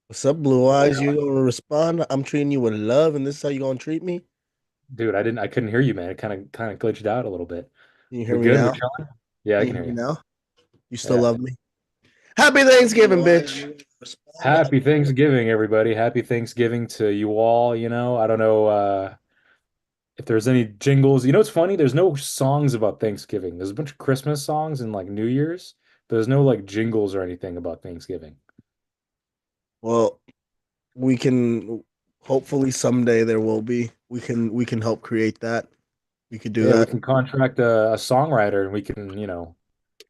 What's up, Blue Eyes? You gonna respond? I'm treating you with love, and this is how you gonna treat me? Dude, I couldn't hear you, man. It kind of glitched out a little bit. Can you hear We me good? We now? chilling? Yeah, I Can you can hear hear me you. now? You still Yeah. love me? Happy Thanksgiving, bitch. Respond. Happy Thanksgiving, everybody. Happy Thanksgiving to you all. I don't know if there's any jingles. You know, it's funny. There's no songs about Thanksgiving. There's a bunch of Christmas songs and like New Year's. But there's no like jingles or anything about Thanksgiving. Well, we can hopefully someday there will be. We can help create that. We could do Yeah, we that. can contract a songwriter and we can,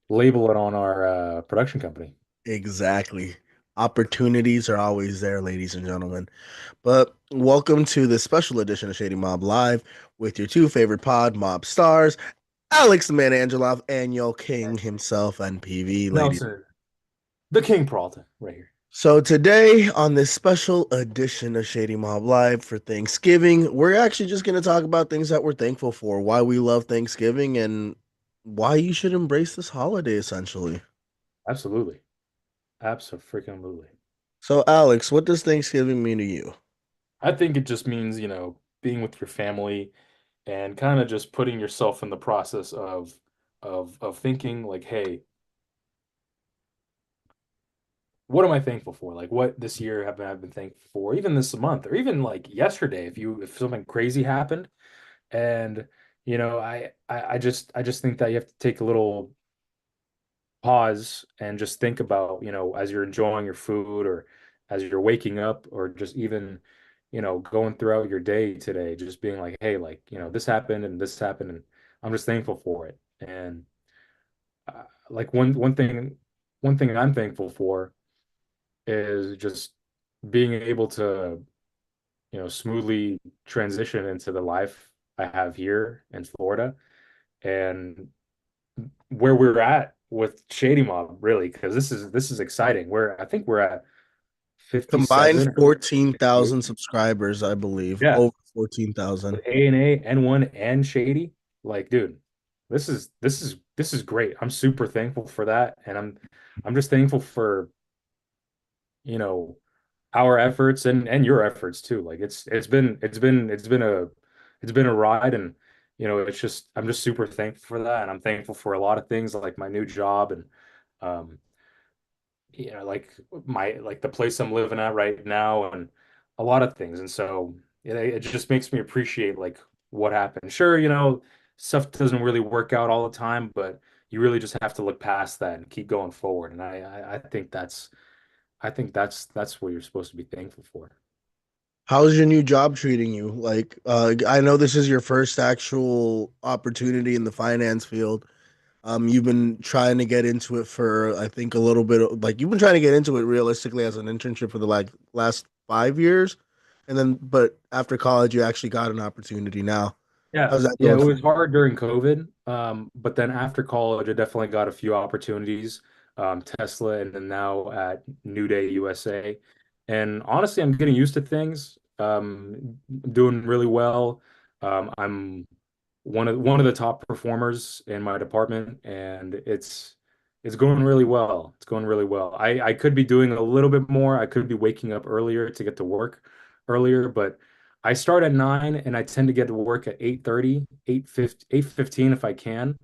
label it on our production company. Exactly. Opportunities are always there, ladies and gentlemen. But welcome to this special edition of Shady Mob Live with your two favorite pod mob stars, Alex the Man Angelov and your king himself, NPV, ladies. Nelson, the King Pralta, right here. So today on this special edition of Shady Mob Live for Thanksgiving, we're actually just going to talk about things that we're thankful for, why we love Thanksgiving, and why you should embrace this holiday, essentially. Absolutely. Absolutely. So, Alex, what does Thanksgiving mean to you? I think it just means, being with your family and kind of just putting yourself in the process of thinking like, hey, what am I thankful for? Like what this year have I been thankful for? Even this month, or even like yesterday, if something crazy happened. And I just think that you have to take a little pause and just think about, as you're enjoying your food or as you're waking up or just even, going throughout your day today, just being like, hey, like, this happened and this happened and I'm just thankful for it. And like one thing I'm thankful for is just being able to, smoothly transition into the life I have here in Florida and where we're at with Shady Mob, really, because this is exciting. I think we're at Combined 57 or 58. 14,000 subscribers, I believe. Yeah, Over 14,000. with A, N1, and Shady. Like, dude, this is great. I'm super thankful for that, and I'm just thankful for, you know, our efforts and your efforts too. Like it's been a ride, and it's just I'm just super thankful for that, and I'm thankful for a lot of things like my new job and um like the place I'm living at right now and a lot of things. And so it just makes me appreciate like what happened. Sure, stuff doesn't really work out all the time, but you really just have to look past that and keep going forward. And I think that's what you're supposed to be thankful for. How's your new job treating you? I know this is your first actual opportunity in the finance field. You've been trying to get into it for, I think, a little bit. Like you've been trying to get into it realistically as an internship for the like last 5 years, and then, but after college, you actually got an opportunity now. Yeah, How's that yeah, going it for was you? hard during COVID, but then after college, I definitely got a few opportunities, Tesla, and then now at New Day USA. And honestly, I'm getting used to things, doing really well. I'm one of the top performers in my department, and it's going really well. It's going really well. I could be doing a little bit more. I could be waking up earlier to get to work earlier, but I start at 9 and I tend to get to work at 8:30, 8:50, 8:15 if I can,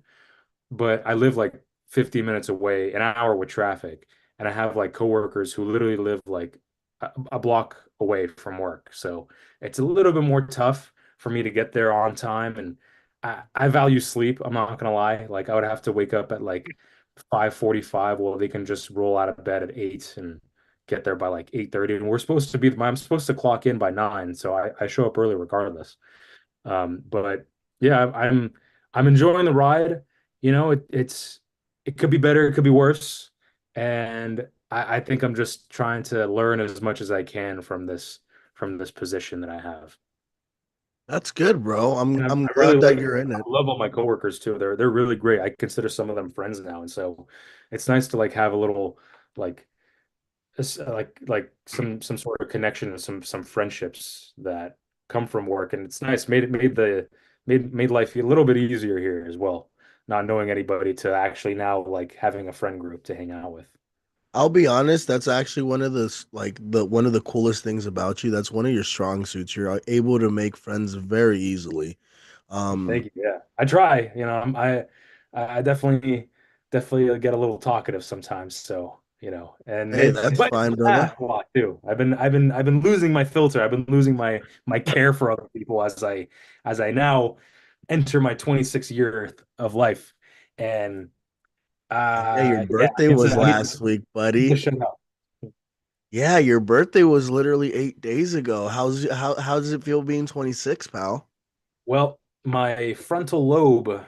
but I live like 50 minutes away, an hour with traffic, and I have like coworkers who literally live like a block away from work. So it's a little bit more tough for me to get there on time. And I value sleep, I'm not gonna lie. Like I would have to wake up at like 5:45 while they can just roll out of bed at 8 and get there by like 8:30. And I'm supposed to clock in by 9, so I show up early regardless. But yeah, I'm enjoying the ride. It could be better, it could be worse, and I think I'm just trying to learn as much as I can from this position that I have. That's good, bro. I'm And I'm I really glad that like you're in I it. love all my coworkers too. They're really great. I consider some of them friends now, and so it's nice to like have a little like like some sort of connection and some friendships that come from work, and it's nice. Made life a little bit easier here as well. Not knowing anybody to actually now like having a friend group to hang out with. I'll be honest, that's actually one of the one of the coolest things about you. That's one of your strong suits. You're able to make friends very easily. Thank Um, you. Yeah, I try. I definitely get a little talkative sometimes. So, and hey, it's that's but fine, it's brother. laugh a lot too. I've been losing my filter. I've been losing my care for other people as I now enter my 26 year of life. And Yeah, your yeah, birthday was I need to last week, need to buddy. shut up. Yeah, your birthday was literally 8 days ago. How does it feel being 26, pal? Well, my frontal lobe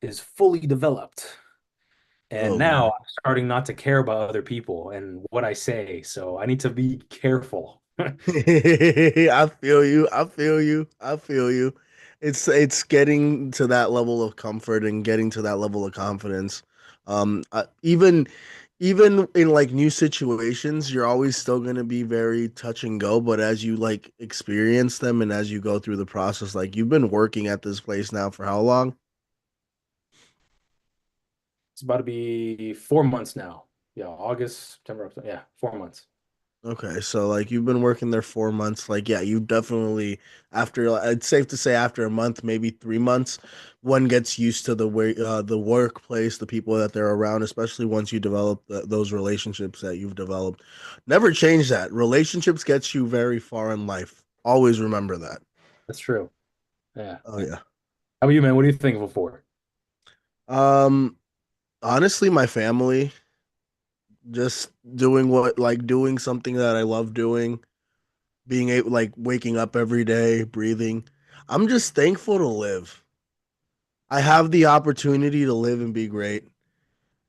is fully developed. And Oh now my. I'm starting not to care about other people and what I say. So I need to be careful. I feel you. I feel you. I feel you. It's getting to that level of comfort and getting to that level of confidence. Even in like new situations, you're always still gonna be very touch and go. But as you like experience them and as you go through the process, like you've been working at this place now for how long? It's about to be 4 months now. Yeah, August, September, October. Yeah, 4 months. Okay, so like you've been working there 4 months. Like, yeah, you definitely after it's safe to say after a month, maybe 3 months, one gets used to the way the workplace, the people that they're around, especially once you develop those relationships that you've developed. Never change that. Relationships gets you very far in life. Always remember that. That's true. Yeah. Oh How yeah. about you, man? What are you thankful for? Um, honestly, my family, just doing something that I love doing, being able like waking up every day, breathing. I'm just thankful to live. I have the opportunity to live and be great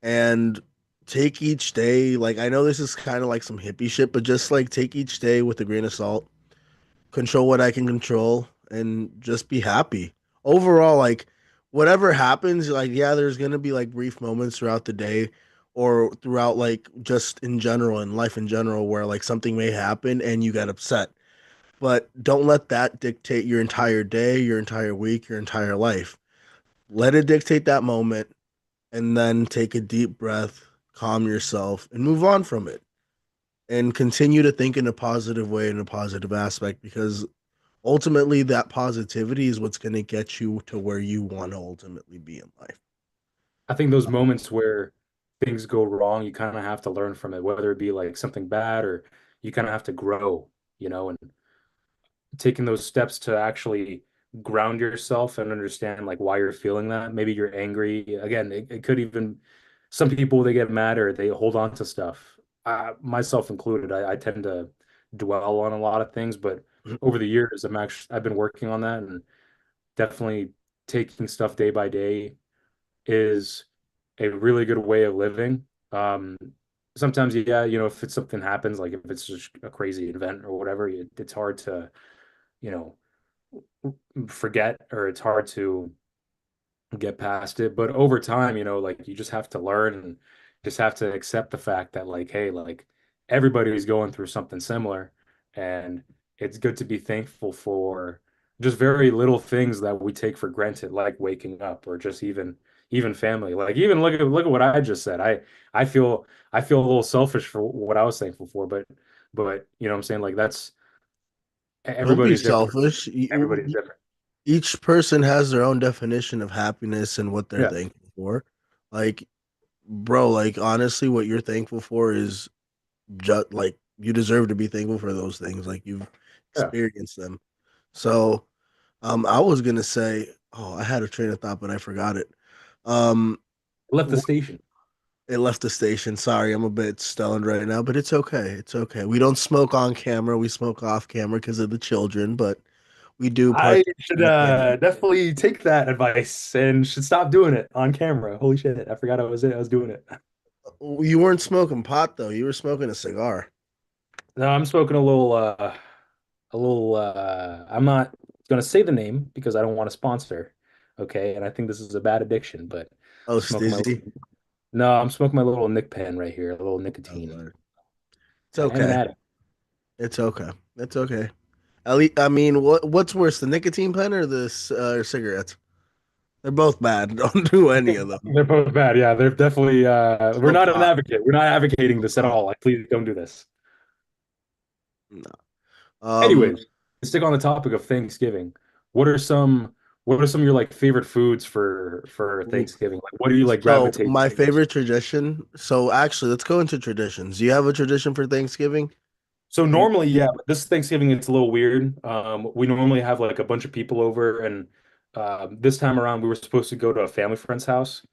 and take each day. Like, I know this is kind of like some hippie shit, but just like take each day with a grain of salt, control what I can control, and just be happy. Overall, like, whatever happens, like, yeah, there's gonna be like brief moments throughout the day or throughout like just in general, in life in general, where like something may happen and you get upset. But don't let that dictate your entire day, your entire week, your entire life. Let it dictate that moment and then take a deep breath, calm yourself, and move on from it. And continue to think in a positive way, in a positive aspect, because ultimately that positivity is what's going to get you to where you want to ultimately be in life. I think those moments where things go wrong, you kind of have to learn from it, whether it be like something bad or you kind of have to grow, and taking those steps to actually ground yourself and understand like why you're feeling that. Maybe you're angry. Again, it could even some people they get mad or they hold on to stuff. Myself included, I tend to dwell on a lot of things, but over the years, I've been working on that and definitely taking stuff day by day is a really good way of living. Um, Sometimes, yeah, if it's something happens, like if it's just a crazy event or whatever, it's hard to, you know, forget or it's hard to get past it. But over time, like you just have to learn and just have to accept the fact that like, hey, like everybody's going through something similar. And it's good to be thankful for just very little things that we take for granted, like waking up or just even family. Like even look at what I just said. I feel a little selfish for what I was thankful for, but you know what I'm saying? Like that's Don't be everybody's different. selfish. Everybody's different. Each person has their own definition of happiness and what they're Yeah. thankful for. Like, bro, like honestly, what you're thankful for is just like you deserve to be thankful for those things. Like you've Yeah. experienced them. So, I was gonna say, oh, I had a train of thought, but I forgot it. Um, Left the wh- station. it left the station. Sorry, I'm a bit stoned right now, but it's okay. It's okay. We don't smoke on camera. We smoke off camera because of the children, but we do I partake should in the camera. definitely take that advice and should stop doing it on camera. Holy shit, I forgot I was doing it. You weren't smoking pot though. You were smoking a cigar. No, I'm smoking I'm not gonna say the name because I don't want to sponsor. Okay, and I think this is a bad addiction, but Oh, smoking my Stizzy. little no, I'm smoking my little Nick pen right here, a little Oh, nicotine. Lord. It's I am an okay. addict. It's okay. It's okay. At least, I mean, what's worse, the nicotine pen or the cigarettes? They're both bad. Don't do any of them. They're both bad. Yeah, they're definitely we're Smoke not an pot. advocate. We're not advocating Smoke this at pot. all. Like, please don't do this. No. Anyways, to stick on the topic of Thanksgiving, what are some what are some of your like favorite foods for Thanksgiving? Like what do you like So gravitate my towards? favorite tradition. So actually, let's go into traditions. Do you have a tradition for Thanksgiving? So You, normally, yeah, but this Thanksgiving it's a little weird. We normally have like a bunch of people over, and this time around we were supposed to go to a family friend's house.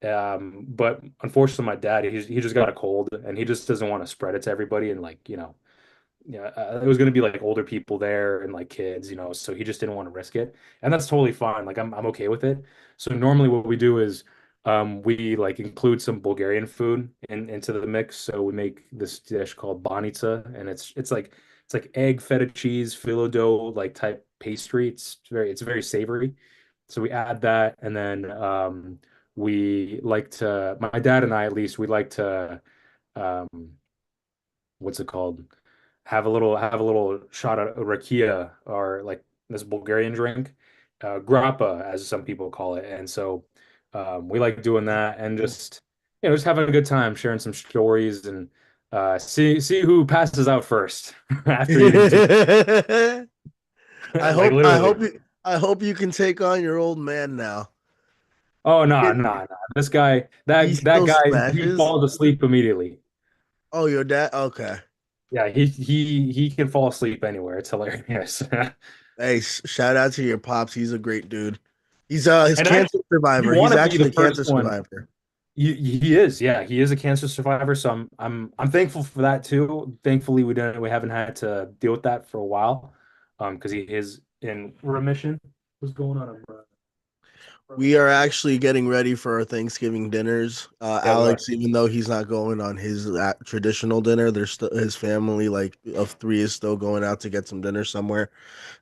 But unfortunately, my dad he just got a cold, and he just doesn't want to spread it to everybody, and like yeah, it was going to be like older people there and like kids, so he just didn't want to risk it. And that's totally fine. Like I'm okay with it. So normally what we do is we like include some Bulgarian food into the mix. So we make this dish called banitsa and it's like egg feta cheese, phyllo dough like type pastry. It's very savory. So we add that and then we like to my dad and I at least we like to um what's it called? Have a little shot of rakia or like this Bulgarian drink, grappa as some people call it. And so we like doing that and just having a good time, sharing some stories and see who passes out first after eating too. I Like hope I literally. hope you I hope you can take on your old man now. Oh no, It, no, no. This guy, he that still guy, he smashes. falls asleep immediately. Oh, your dad? Okay. Yeah, he can fall asleep anywhere. It's hilarious. Hey, shout out to your pops. He's a great dude. He's his And cancer actually, you survivor. want He's to be actually the a first cancer one. survivor. He is, yeah, he is a cancer survivor. So I'm thankful for that too. Thankfully, we haven't had to deal with that for a while, because he is in remission. What's going on, bro? We are actually getting ready for our Thanksgiving dinners. Yeah, we are. Alex, even though he's not going on his traditional dinner, there's still his family like of three is still going out to get some dinner somewhere.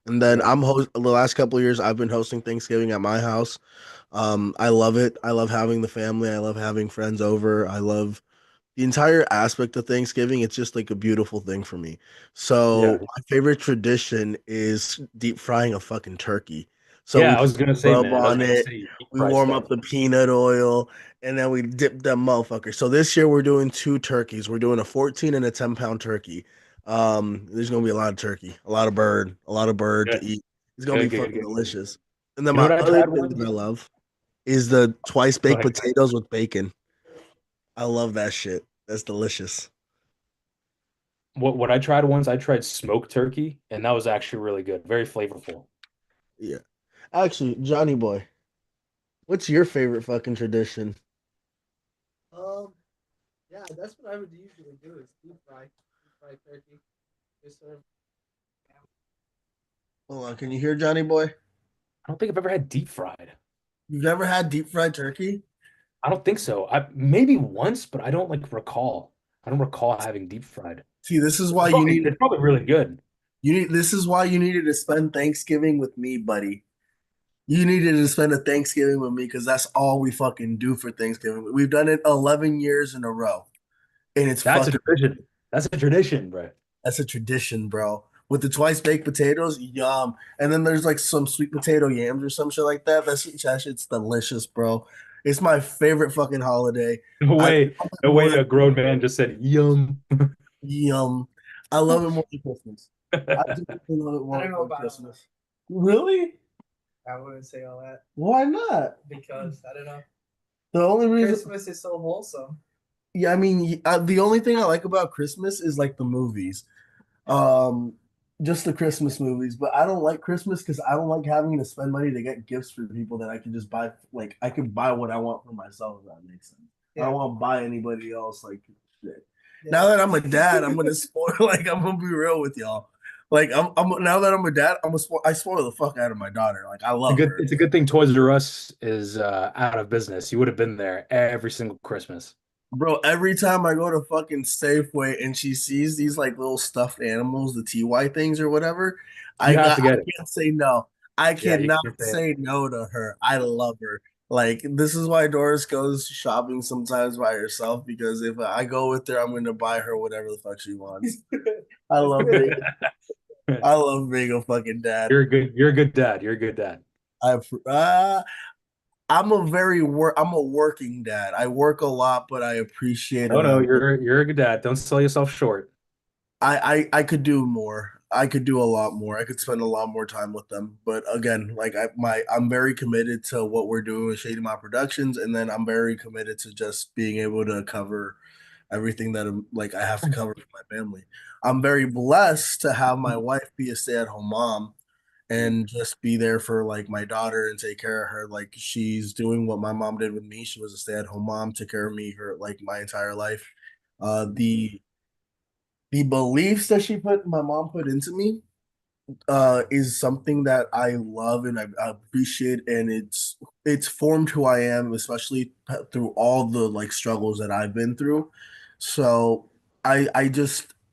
And then Yeah, I'm host the last couple of years I've been hosting Thanksgiving at my house. I love it. I love having the family. I love having friends over. I love the entire aspect of Thanksgiving. It's just like a beautiful thing for me. So yeah, my favorite tradition is deep frying a fucking turkey. So we yeah. I put was gonna say, rub man. I was on gonna it, say deep we fried warm stuff. up the peanut oil, and then we dip them motherfuckers. So this year we're doing two turkeys. We're doing a 14 and a 10-pound turkey. There's gonna be a lot of bird to Good, eat. It's gonna be good, good, fucking good, good. delicious. And then You know my what I other tried thing that once? I love is the twice Go baked ahead. potatoes with bacon. I love that shit. That's delicious. What I tried once, I tried smoked turkey, and that was actually really good, very flavorful. Yeah. Actually, Johnny boy, what's your favorite fucking tradition? Um, yeah, that's what I would usually do is deep fry turkey. Just sort of Hold on, can you hear Johnny boy? I don't think I've ever had deep fried. You've never had deep fried turkey? I don't think so. I maybe once, but I don't like recall. I don't recall having deep fried. See, this is why It's you probably need it's probably really good. this is why you needed to spend Thanksgiving with me, buddy. You needed to spend a Thanksgiving with me because that's all we fucking do for Thanksgiving. We've done it 11 years in a row. And it's That's a fucking tradition. That's a tradition, bro. That's a tradition, bro. With the twice baked potatoes, yum. And then there's like some sweet potato yams or some shit like that. That shit's delicious, bro. It's my favorite fucking holiday. No I way, love it no more way than a grown man just said yum. yum. I love it more than Christmas. I do love it I more don't know than about Christmas. Really? I wouldn't say all that Why not? because I don't know. The only reason, Christmas is so wholesome. yeah, I mean, the only thing I like about Christmas is like the movies. Um, just the Christmas movies, but I don't like Christmas because I don't like having to spend money to get gifts for people that I can just buy. Like I can buy what I want for myself. If that makes sense. I don't Yeah, want to buy anybody else like shit. yeah. Now that I'm a dad, I'm gonna spoil. Like I'm gonna be real with y'all. Like I'm now that I'm a dad, I spoil the fuck out of my daughter. Like I love her. It's a good thing Toys R Us is out of business. You would have been there every single Christmas. Bro, every time I go to fucking Safeway and she sees these like little stuffed animals, the TY things or whatever, You have to I get it. can't say no. I Yeah, you cannot can't say it. say no to her. I love her. Like this is why Doris goes shopping sometimes by herself because if I go with her, I'm gonna buy her whatever the fuck she wants. I love being I love being a fucking dad. You're a good dad. You're a good dad. I I'm a working dad. I work a lot, but I appreciate Oh and no, you're a good dad. Don't sell yourself short. I could do more. I could do a lot more. I could spend a lot more time with them. But again, like I'm very committed to what we're doing with Shady My Productions, and then I'm very committed to just being able to cover everything that like I have to cover for my family. I'm very blessed to have my wife be a stay-at-home mom and just be there for like my daughter and take care of her. Like she's doing what my mom did with me. She was a stay-at-home mom, took care of me her like my entire life. The beliefs that my mom put into me is something that I love and I appreciate, and it's formed who I am, especially through all the like struggles that I've been through. So I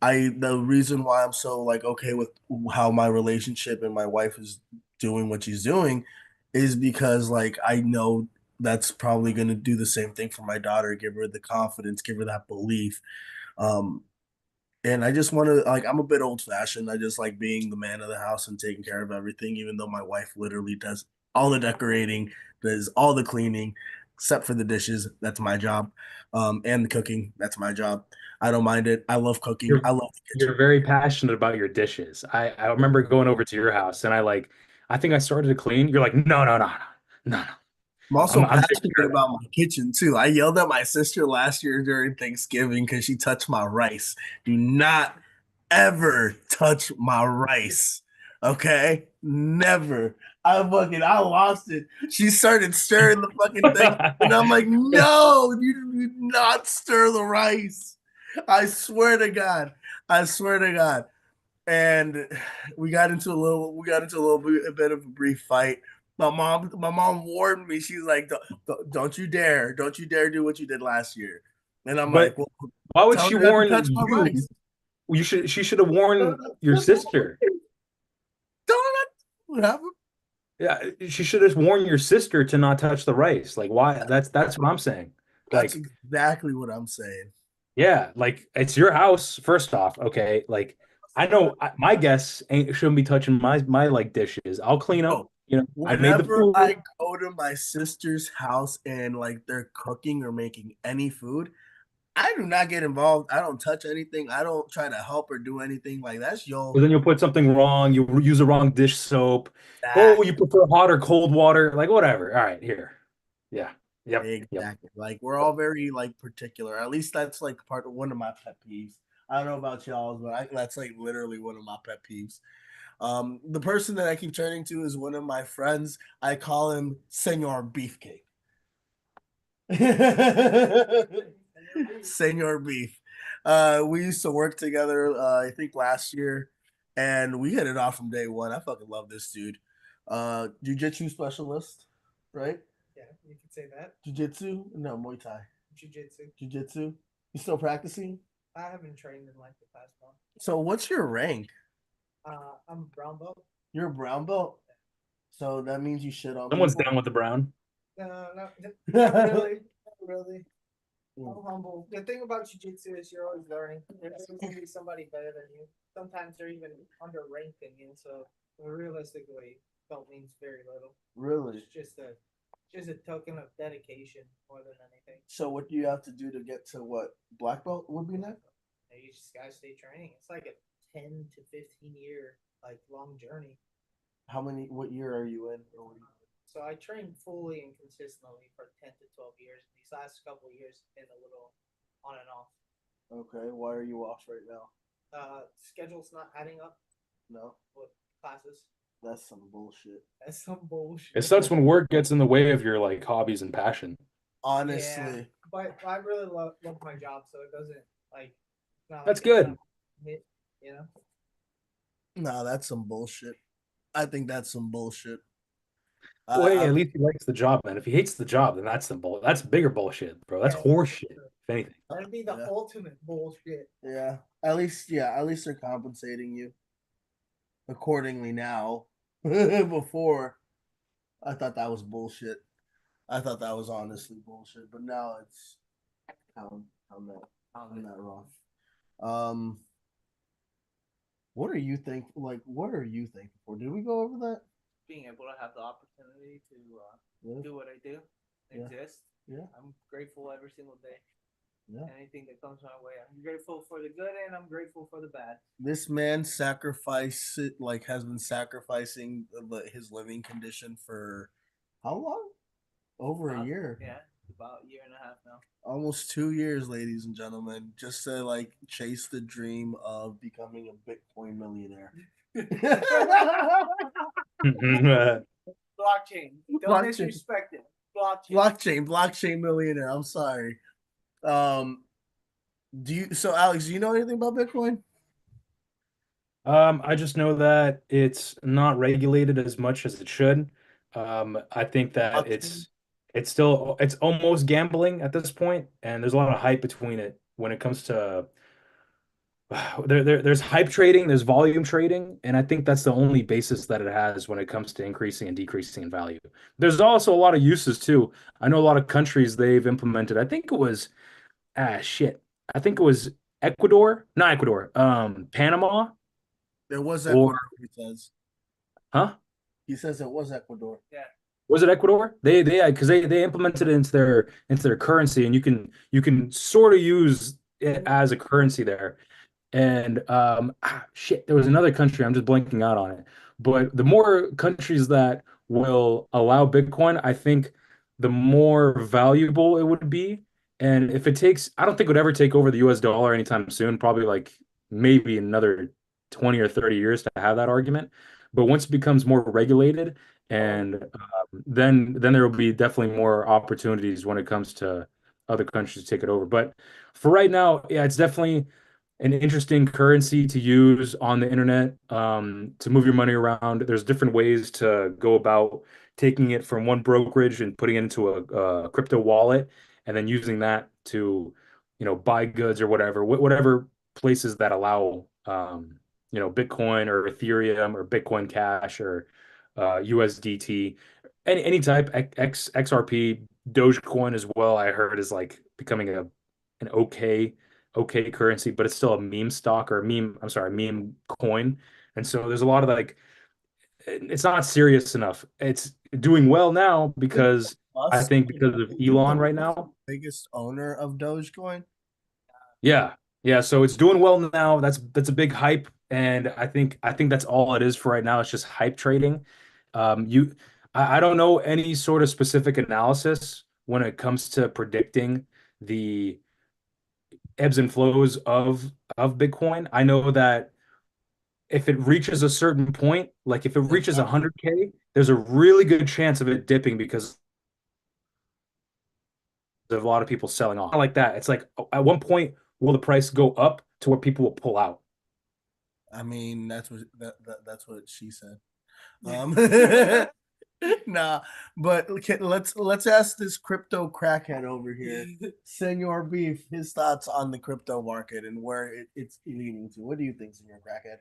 the reason why I'm so like okay with how my relationship and my wife is doing what she's doing is because like I know that's probably going to do the same thing for my daughter, give her the confidence, give her that belief. Um, and I just want to like I'm a bit old fashioned. I just like being the man of the house and taking care of everything, even though my wife literally does all the decorating, does all the cleaning, except for the dishes. That's my job. And the cooking. That's my job. I don't mind it. I love cooking. You're I love the kitchen. you're very passionate about your dishes. I remember going over to your house and I think I started to clean. You're like, no, no, no, no, no, no. I'm also I'm taking passionate care of about my kitchen too. I yelled at my sister last year during Thanksgiving because she touched my rice. Do not ever touch my rice. Okay? Never. I lost it. She started stirring the fucking thing, and I'm like, it. no, you do not stir the rice. I swear to God. I swear to God. And we got into a bit of a brief fight. My mom warned me. She's like, don't you dare, don't you dare do what you did last year. And I'm But like, well, why would tell she her not to warn touch my you? rice. She should have warned your sister. Tell her not. What happened? Yeah, she should have warned your sister to not touch the rice. Like why? That's what I'm saying. That's Like, exactly what I'm saying. yeah, like it's your house, first off. Okay, like I know my guests ain't shouldn't be touching my like dishes. I'll clean them. Bro, You know, I made the whenever food. I go to my sister's house and like they're cooking or making any food, I do not get involved. I don't touch anything. I don't try to help or do anything. Like that's But your then you'll put something wrong. You use the wrong dish soap. Oh, that you prefer hot or cold water? Like whatever. All right, here. Yeah. Yep. Yep. exactly. Like we're all very like particular. At least that's like part of one of my pet peeves. I don't know about y'all, but that's like literally one of my pet peeves. The person that I keep turning to is one of my friends. I call him Senor Beefcake. Senor Beef. We used to work together, I think last year, and we hit it off from day one. I fucking love this dude. Jiu-jitsu specialist, right? Yeah, you could say that. Jiu-jitsu? No, Muay Thai. Jiu-jitsu. Jiu-jitsu? You still practicing? I haven't trained in like the past month. So what's your rank? I'm brown belt. You're a brown belt? So that means you shit on Someone's people? down with the brown. No, no, not really, not really. I'm humble. The thing about jiu-jitsu is you're always learning. There's always gonna be somebody better than you. Sometimes they're even underranked than you. So realistically, belt means very little. Really? It's just a token of dedication more than anything. So what do you have to do to get to what black belt would be next? You just gotta stay training. It's like a 10 to 15 year like long journey. What year are you in? Or what So I trained fully and consistently for 10 to 12 years. These last couple of years have been a little on and off. Okay, why are you off right now? Schedule's not adding up No, with classes. that's some bullshit. That's some It bullshit. sucks when work gets in the way of your like hobbies and passion. Yeah, Honestly, but I really love my job, so it doesn't like it's not That's like it's good. not hit, you know. nah, that's some bullshit. I think that's some bullshit. Well, hey, I at least he likes the job, man. If he hates the job, then that's bigger bullshit, bro. That's Yeah, horseshit, if anything. that'd be the yeah, ultimate bullshit. yeah. At least they're compensating you accordingly now. Before, I thought that was bullshit. I thought that was honestly bullshit, but now it's I'm not I'm not wrong. Um, what are you think? Like, what are you thankful for? Did we go over that? Being able to have the opportunity to do what I do, Yeah. exist. Yeah. I'm grateful every single day. Yeah. Anything that comes my way, I'm grateful for the good and I'm grateful for the bad. This man has been sacrificing his living condition for how long? Over a year. Yeah, about a year and a half now. Almost 2 years, ladies and gentlemen, just to like chase the dream of becoming a Bitcoin millionaire. Blockchain. Don't disrespect it. Blockchain millionaire. I'm sorry. Um, so Alex, do you know anything about Bitcoin? I just know that it's not regulated as much as it should. I think that Blockchain? it's almost gambling at this point, and there's a lot of hype between it when it comes to there's hype trading, there's volume trading, and I think that's the only basis that it has when it comes to increasing and decreasing in value. There's also a lot of uses too. I know a lot of countries they've implemented. I think it was shit. I think it was Ecuador, not Ecuador, Panama There was or Ecuador, he says. huh? He says it was Ecuador. Yeah. Was it Ecuador? They because they implemented it into their currency, and you can sort of use it as a currency there. And shit, there was another country, I'm just blanking out on it. But the more countries that will allow Bitcoin, I think the more valuable it would be. And if it takes, I don't think it would ever take over the US dollar anytime soon, probably like maybe another 20 or 30 years to have that argument. But once it becomes more regulated, and then there will be definitely more opportunities when it comes to other countries to take it over. But for right now, yeah, it's definitely an interesting currency to use on the internet to move your money around. There's different ways to go about taking it from one brokerage and putting it into a crypto wallet, and then using that to, buy goods or whatever places that allow, Bitcoin or Ethereum or Bitcoin Cash or USDT, any type XRP, Dogecoin as well. I heard is like becoming an okay currency, but it's still a meme stock or a meme, I'm sorry, meme coin. And so there's a lot of like, it's not serious enough. It's doing well now because I think because of Isn't the Elon right now. biggest owner of Dogecoin? Yeah. Yeah. So it's doing well now. That's a big hype. And I think that's all it is for right now. It's just hype trading. I don't know any sort of specific analysis when it comes to predicting the ebbs and flows of Bitcoin. I know that if it reaches a certain point, like if it reaches 100K, there's a really good chance of it dipping because of a lot of people selling off. Like that. It's like at one point, will the price go up to where people will pull out? I mean, that's what she said. Um, nah, but okay, let's ask this crypto crackhead over here, Senor Beef, his thoughts on the crypto market and where it's leading to. What do you think, Senor Crackhead?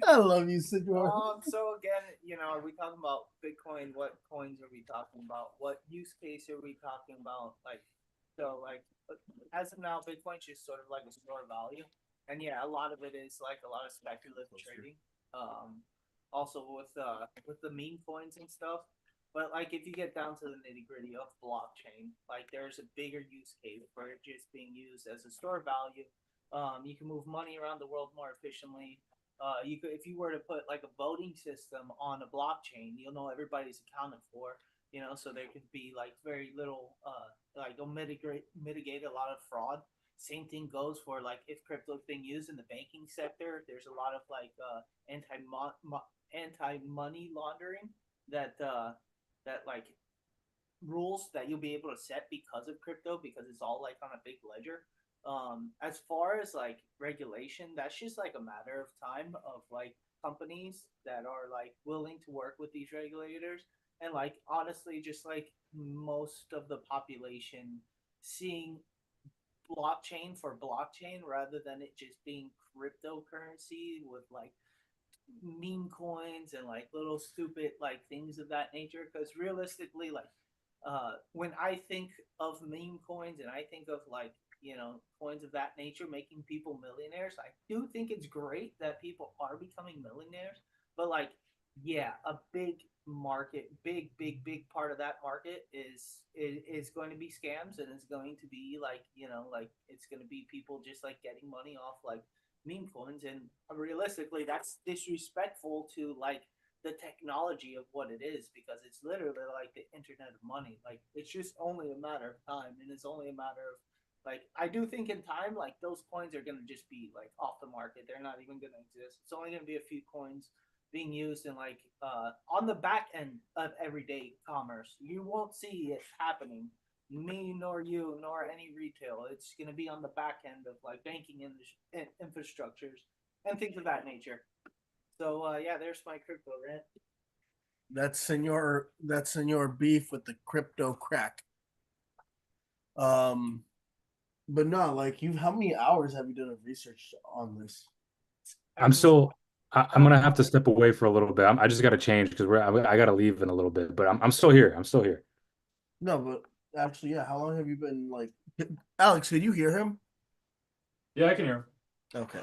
I love you, Senor. So again, are we talking about Bitcoin? What coins are we talking about? What use case are we talking about? As of now, Bitcoin's just sort of like a store of value, and yeah, a lot of it is like a lot of speculative trading. Also with the meme coins and stuff. But like if you get down to the nitty gritty of blockchain, like there's a bigger use case for it just being used as a store of value. You can move money around the world more efficiently. You could, if you were to put like a voting system on a blockchain, you'll know everybody's accounted for. So there could be like very little, like it'll mitigate a lot of fraud. Same thing goes for like if crypto is being used in the banking sector. There's a lot of like anti money laundering that like rules that you'll be able to set because of crypto because it's all like on a big ledger. As far as like regulation, that's just like a matter of time of like companies that are like willing to work with these regulators and like honestly just like most of the population seeing blockchain for blockchain rather than it just being cryptocurrency with like meme coins and like little stupid like things of that nature because realistically like when I think of meme coins and I think of like coins of that nature making people millionaires, I do think it's great that people are becoming millionaires, but like yeah, a big market, big part of that market is going to be scams, and it's going to be like, like it's going to be people just like getting money off like meme coins, and realistically, that's disrespectful to like the technology of what it is, because it's literally like the internet of money. Like it's just only a matter of time, and it's only a matter of like, I do think in time, like those coins are gonna just be like off the market. They're not even gonna exist. It's only gonna be a few coins being used in like on the back end of everyday commerce. You won't see it happening. Me nor you nor any retail. It's gonna be on the back end of like banking infrastructures and things of that nature. So yeah, there's my crypto rant. That's senor beef with the crypto crack. Um, but no, like you, how many hours have you done of research on this? I'm Everything. still I I'm don't gonna have know. to step away for a little bit. I just got to change because I got to leave in a little bit, but I'm still here. I'm still here. No, but actually, yeah. How long have you been like, Alex? Did you hear him? Yeah, I can hear. Okay.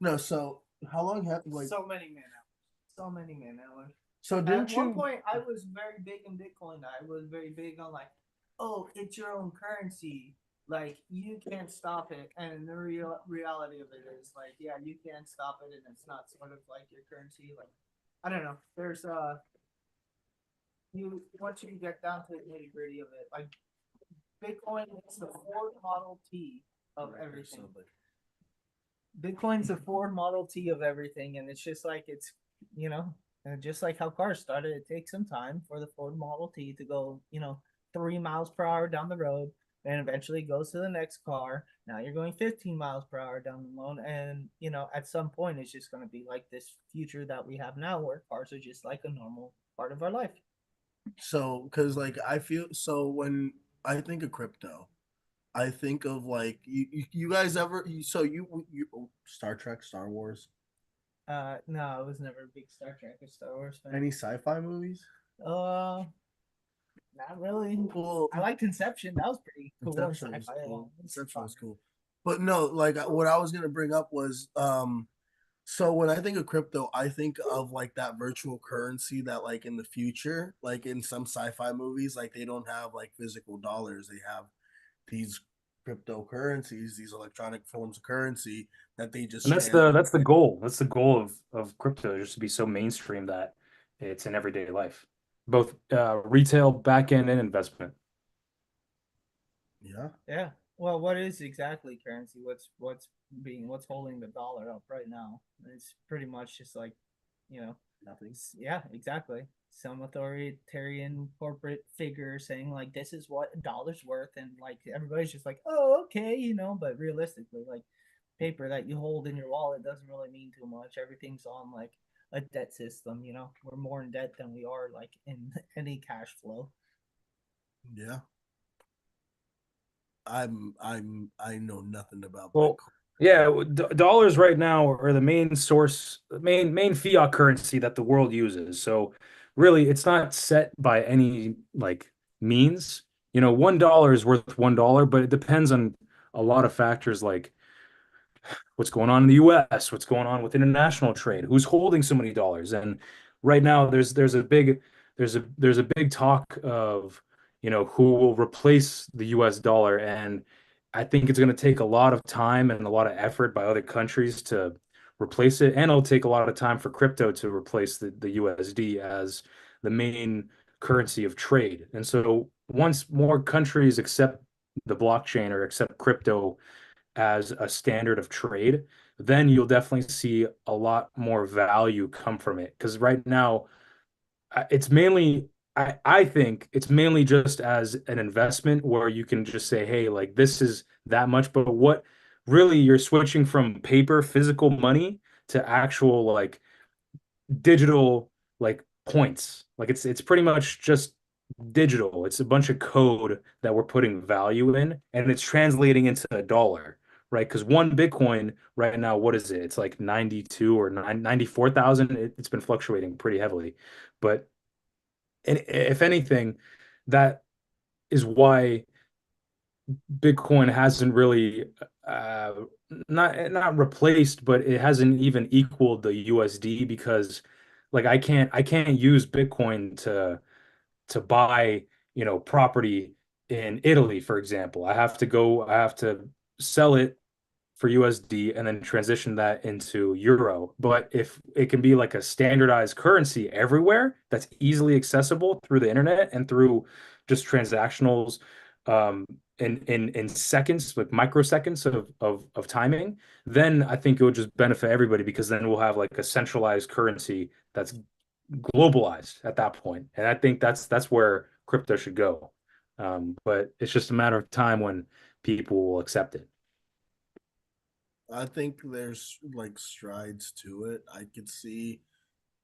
No, so how long have like? So many man hours. So many man hours. So At didn't one you? point, I was very big in Bitcoin. I was very big on like, oh, it's your own currency. Like you can't stop it. And the reality of it is like, yeah, you can't stop it, and it's not sort of like your currency. Like, I don't know. There's you once you get down to the nitty gritty of it, like Bitcoin is the Ford Model T of everything. Bitcoin's the Ford Model T of everything, and it's just like and just like how cars started, it takes some time for the Ford Model T to go, 3 miles per hour down the road, and eventually goes to the next car. Now you're going 15 miles per hour down the road, and at some point it's just going to be like this future that we have now, where cars are just like a normal part of our life. So, because like I feel so when I think of crypto, I think of like you guys ever so you Star Trek, Star Wars, No, I was never a big Star Trek or Star Wars fan. any sci-fi movies? Uh, Not really. Well, I liked Inception. That was pretty cool and Inception was sci-fi. cool. It's Inception fun. was cool. But no, like what I was gonna bring up was so when I think of crypto, I think of like that virtual currency that like in the future, like in some sci-fi movies, like they don't have like physical dollars. They have these cryptocurrencies, these electronic forms of currency that they And just that's trans. the goal. That's the goal of crypto, just to be so mainstream that it's in everyday life, both retail, back end, and investment. Yeah, Yeah. Well, what is exactly currency? What's holding the dollar up right now? It's pretty much just like, you know, nothing. yeah, exactly. Some authoritarian corporate figure saying like this is what a dollar's worth, and like everybody's just like, oh, okay, but realistically, like paper that you hold in your wallet doesn't really mean too much. Everything's on like a debt system. We're more in debt than we are like in any cash flow. Yeah, I know nothing about Well, Bitcoin. yeah, dollars right now are the main source, the main fiat currency that the world uses. So really, it's not set by any like means. $1 is worth $1, but it depends on a lot of factors like what's going on in the US, what's going on with international trade, who's holding so many dollars. And right now there's a big talk of, who will replace the US dollar. And I think it's going to take a lot of time and a lot of effort by other countries to replace it. And it'll take a lot of time for crypto to replace the USD as the main currency of trade. And so once more countries accept the blockchain or accept crypto as a standard of trade, then you'll definitely see a lot more value come from it. Because right now, it's mainly, I think it's mainly just as an investment where you can just say, hey, like this is that much. But what really you're switching from paper, physical money to actual like digital like points. Like it's pretty much just digital. It's a bunch of code that we're putting value in, and it's translating into a dollar, right? Because one Bitcoin right now, what is it? It's like 92 or 94,000. It's been fluctuating pretty heavily. But if anything, that is why Bitcoin hasn't really uh, not replaced, but it hasn't even equaled the USD because Like I can't use Bitcoin to buy, property in Italy, for example. I have to sell it for USD and then transition that into euro. But if it can be like a standardized currency everywhere that's easily accessible through the internet and through just transactionals, um, in seconds, like microseconds of timing, then I think it would just benefit everybody because then we'll have like a centralized currency that's globalized at that point. And I think that's where crypto should go. But it's just a matter of time when people will accept it. I think there's like strides to it. I could see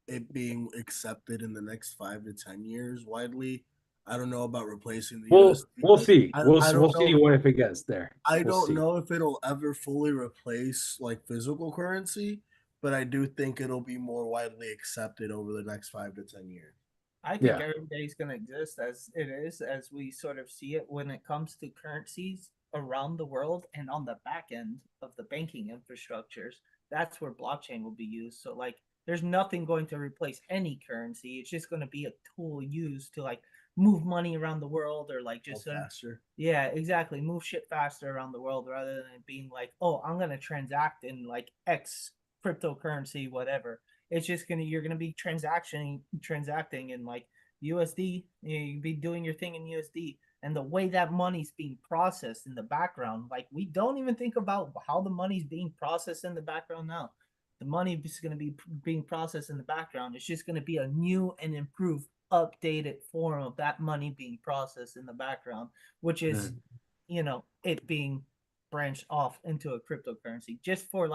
it being accepted in the next 5 to 10 years widely. I don't know about replacing the USD. We'll see. I We'll don't see know. what if it gets there. I We'll don't see. know if it'll ever fully replace like physical currency, but I do think it'll be more widely accepted over the next 5 to 10 years. I think Yeah. every day is going to exist as it is, as we sort of see it when it comes to currencies around the world and on the back end of the banking infrastructures. That's where blockchain will be used. So, like, there's nothing going to replace any currency. It's just going to be a tool used to, like, move money around the world or, like, Go just, faster. yeah, exactly. Move shit faster around the world rather than it being like, oh, I'm going to transact in, like, X cryptocurrency, whatever. It's just gonna you're gonna be transacting in like USD. You be doing your thing in USD, and the way that money's being processed in the background, like we don't even think about how the money's being processed in the background now. The money is going to be being processed in the background. It's just going to be a new and improved, updated form of that money being processed in the background, which is, Mm. it being branched off into a cryptocurrency just for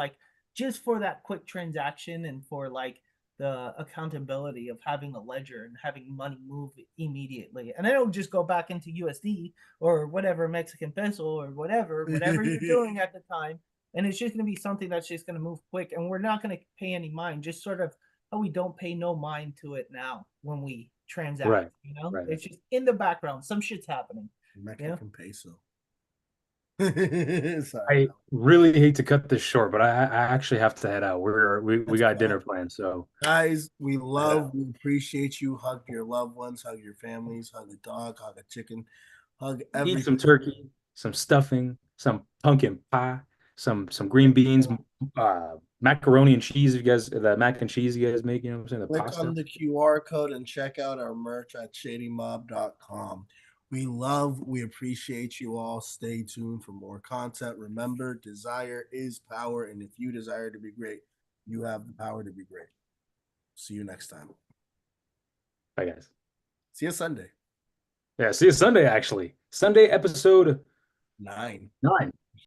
that quick transaction and for like the accountability of having a ledger and having money move immediately. And then it'll just go back into USD or whatever Mexican peso or whatever you're doing at the time. And it's just going to be something that's just going to move quick. And we're not going to pay any mind, just sort of how we don't pay no mind to it now when we transact. Right. It's just in the background. Some shit's happening. Mexican peso. Sorry. I really hate to cut this short, but I actually have to head out. We That's got fine. dinner planned, so Guys, head out. we appreciate you. Hug your loved ones, hug your families, hug a dog, hug a chicken, hug Eat some everything. turkey, some stuffing, some pumpkin pie, some green beans, macaroni and cheese. If you guys, the mac and cheese you guys make, you know what I'm saying, the Click on pasta. the QR code and check out our merch at shadymob.com. We appreciate you all. Stay tuned for more content. Remember, desire is power. And if you desire to be great, you have the power to be great. See you next time. Bye, guys. See you Sunday. Yeah, see you Sunday, actually. Sunday episode 9. 9.